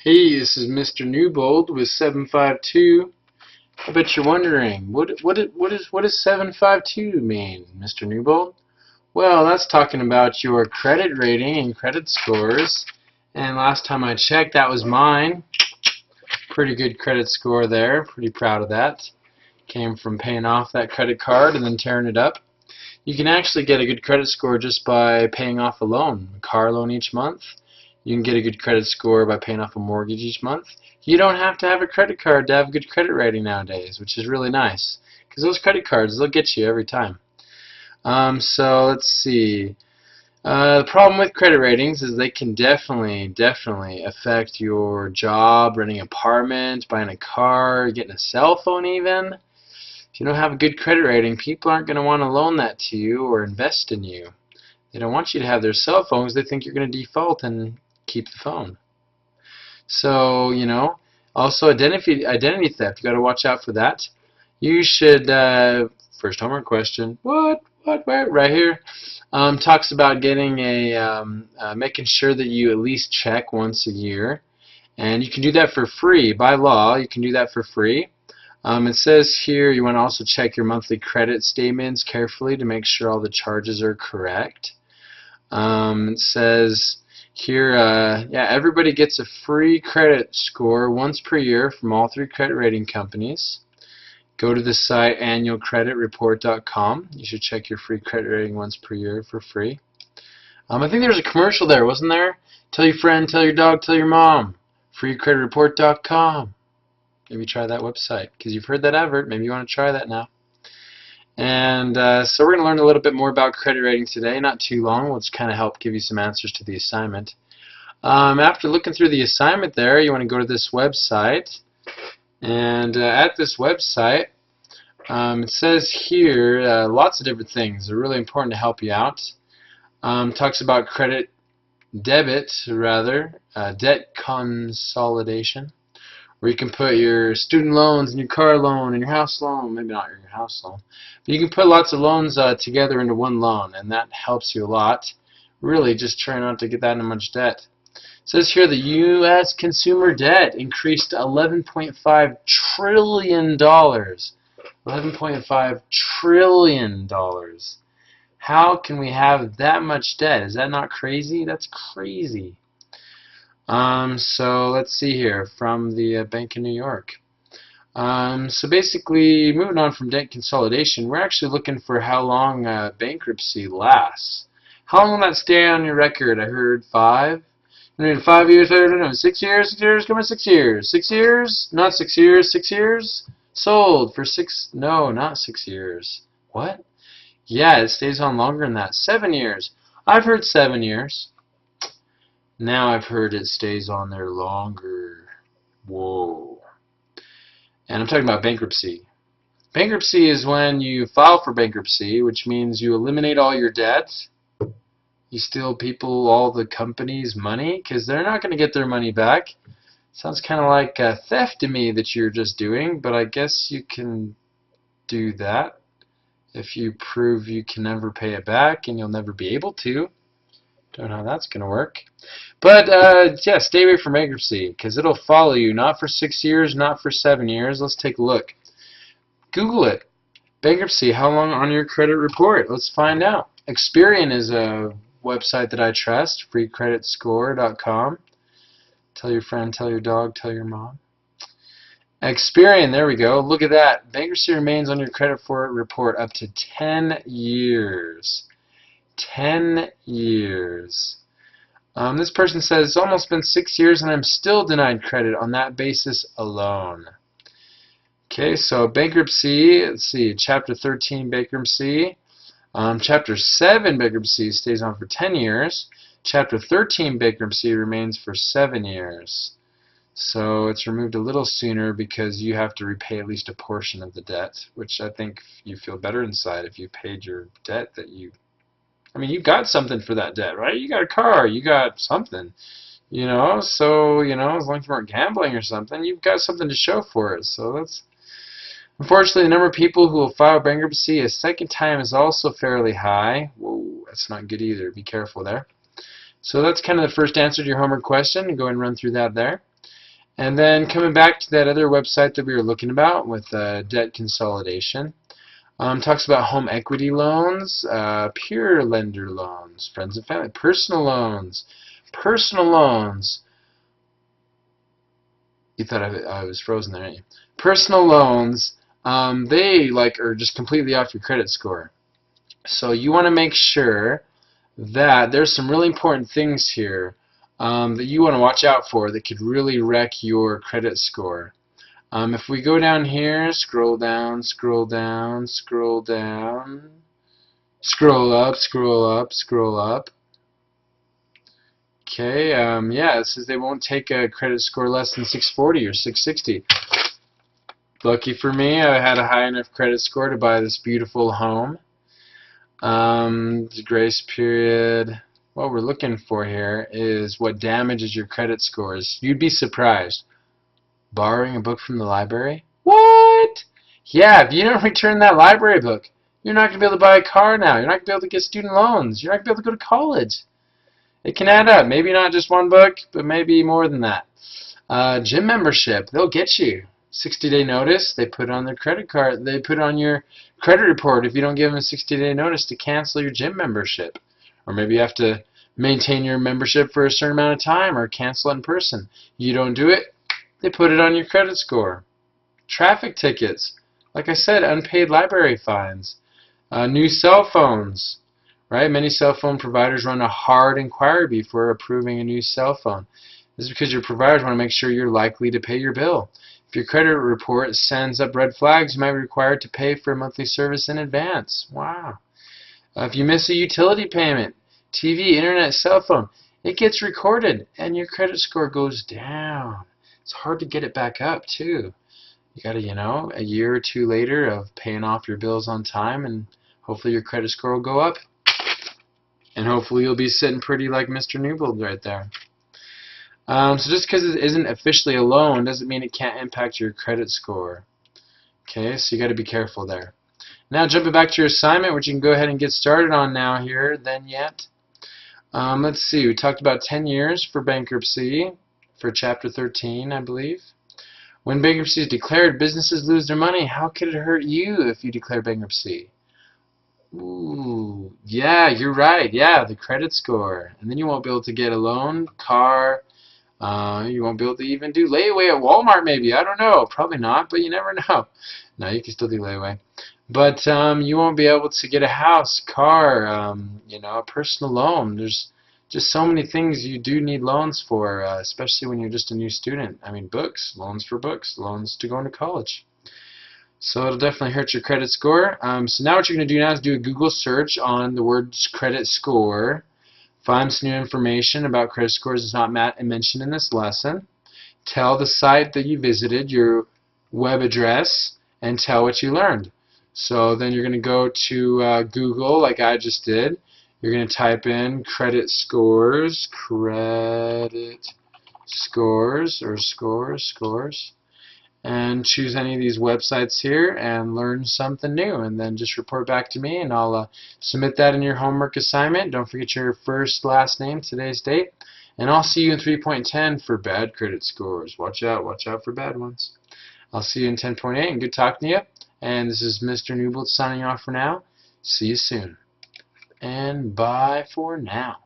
Hey, this is Mr. Newbold with 752. I bet you're wondering, what does 752 mean, Mr. Newbold? Well, that's talking about your credit rating and credit scores. And last time I checked, that was mine. Pretty good credit score there. Pretty proud of that. Came from paying off that credit card and then tearing it up. You can actually get a good credit score just by paying off a loan, a car loan each month. You can get a good credit score by paying off a mortgage each month. You don't have to have a credit card to have a good credit rating nowadays, which is really nice. Because those credit cards, they'll get you every time. So let's see. The problem with credit ratings is they can definitely affect your job, renting an apartment, buying a car, getting a cell phone even. If you don't have a good credit rating, people aren't going to want to loan that to you or invest in you. They don't want you to have their cell phones. They think you're going to default and keep the phone. So, also identity theft. You got to watch out for that. You should, first homework question, where? Right here. Talks about getting making sure that you at least check once a year. And you can do that for free. By law, you can do that for free. It says here you want to also check your monthly credit statements carefully to make sure all the charges are correct. It says here, everybody gets a free credit score once per year from all 3 credit rating companies. Go to the site annualcreditreport.com. You should check your free credit rating once per year for free. I think there was a commercial there, wasn't there? Tell your friend, tell your dog, tell your mom. freecreditreport.com. Maybe try that website because you've heard that advert. Maybe you want to try that now. And so we're going to learn a little bit more about credit rating today. Not too long. We'll just kind of help give you some answers to the assignment. After looking through the assignment there, you want to go to this website. And at this website, it says here lots of different things. They're really important to help you out. Talks about debt consolidation, where you can put your student loans and your car loan and your house loan, maybe not your house loan, but you can put lots of loans together into one loan, and that helps you a lot. Really, just try not to get that into much debt. It says here the U.S. consumer debt increased to $11.5 trillion. $11.5 trillion. How can we have that much debt? Is that not crazy? That's crazy. So let's see here from the Bank of New York. So basically, moving on from debt consolidation, we're actually looking for how long bankruptcy lasts. How long will that stay on your record? I heard 5. 5 years, I don't know, 6 years, 6 years, come on, 6 years. 6 years? Not 6 years, 6 years? Sold for 6, no, not 6 years. What? Yeah, it stays on longer than that. 7 years. I've heard 7 years. Now I've heard it stays on there longer. Whoa. And I'm talking about bankruptcy. Bankruptcy is when you file for bankruptcy, which means you eliminate all your debts. You steal people, all the companies' money, because they're not going to get their money back. Sounds kind of like theft to me that you're just doing, but I guess you can do that if you prove you can never pay it back and you'll never be able to. Don't know how that's going to work. But, yeah, stay away from bankruptcy because it'll follow you, not for 6 years, not for 7 years. Let's take a look. Google it. Bankruptcy, how long on your credit report? Let's find out. Experian is a website that I trust, freecreditscore.com. Tell your friend, tell your dog, tell your mom. Experian, there we go. Look at that. Bankruptcy remains on your credit report up to 10 years. 10 years. This person says, it's almost been 6 years and I'm still denied credit on that basis alone. Okay, so bankruptcy, let's see, Chapter 13 bankruptcy. Chapter 7 bankruptcy stays on for 10 years. Chapter 13 bankruptcy remains for 7 years. So it's removed a little sooner because you have to repay at least a portion of the debt, which I think you feel better inside if you paid your debt that you... I mean, you got something for that debt, right? You got a car, you got something, so, as long as you weren't gambling or something, you've got something to show for it. So that's, unfortunately, the number of people who will file bankruptcy a second time is also fairly high. Whoa, that's not good either. Be careful there. So that's kind of the first answer to your homework question. Go ahead and run through that there. And then coming back to that other website that we were looking about with debt consolidation, talks about home equity loans, peer lender loans, friends and family, personal loans, personal loans. You thought I was frozen there, didn't you? Personal loans, they are just completely off your credit score. So you want to make sure that there's some really important things here that you want to watch out for that could really wreck your credit score. If we go down here, scroll down, scroll down, scroll down, scroll up, scroll up, scroll up. Okay, yeah, it says they won't take a credit score less than 640 or 660. Lucky for me, I had a high enough credit score to buy this beautiful home. The grace period, what we're looking for here is what damages your credit scores. You'd be surprised. Borrowing a book from the library? What? Yeah, if you don't return that library book, you're not going to be able to buy a car now. You're not going to be able to get student loans. You're not going to be able to go to college. It can add up. Maybe not just one book, but maybe more than that. Gym membership, they'll get you. 60-day notice, they put on their credit card. They put on your credit report if you don't give them a 60-day notice to cancel your gym membership. Or maybe you have to maintain your membership for a certain amount of time or cancel it in person. You don't do it, they put it on your credit score. Traffic tickets, like I said, unpaid library fines. New cell phones, right? Many cell phone providers run a hard inquiry before approving a new cell phone. This is because your providers want to make sure you're likely to pay your bill. If your credit report sends up red flags, you might be required to pay for a monthly service in advance. Wow. If you miss a utility payment, TV, internet, cell phone, it gets recorded and your credit score goes down. It's hard to get it back up too. You gotta, a year or two later of paying off your bills on time, and hopefully your credit score will go up. And hopefully you'll be sitting pretty like Mr. Newbold right there. So just because it isn't officially a loan doesn't mean it can't impact your credit score. Okay, so you got to be careful there. Now jumping back to your assignment, which you can go ahead and get started on now here, then yet. Let's see, we talked about 10 years for bankruptcy for Chapter 13, I believe. When bankruptcy is declared, businesses lose their money. How could it hurt you if you declare bankruptcy? Ooh, yeah, you're right. Yeah, the credit score. And then you won't be able to get a loan, car. You won't be able to even do layaway at Walmart maybe. I don't know. Probably not, but you never know. No, you can still do layaway. But you won't be able to get a house, car, a personal loan. There's just so many things you do need loans for, especially when you're just a new student. I mean, books, loans for books, loans to go into college. So it'll definitely hurt your credit score. So now what you're going to do now is do a Google search on the words credit score. Find some new information about credit scores that's not mentioned in this lesson. Tell the site that you visited, your web address, and tell what you learned. So then you're going to go to Google like I just did. You're going to type in credit scores, or scores, and choose any of these websites here and learn something new, and then just report back to me and I'll submit that in your homework assignment. Don't forget your first, last name, today's date, and I'll see you in 3.10 for bad credit scores. Watch out for bad ones. I'll see you in 10.8, and good talking to you. And this is Mr. Newbold signing off for now. See you soon. And bye for now.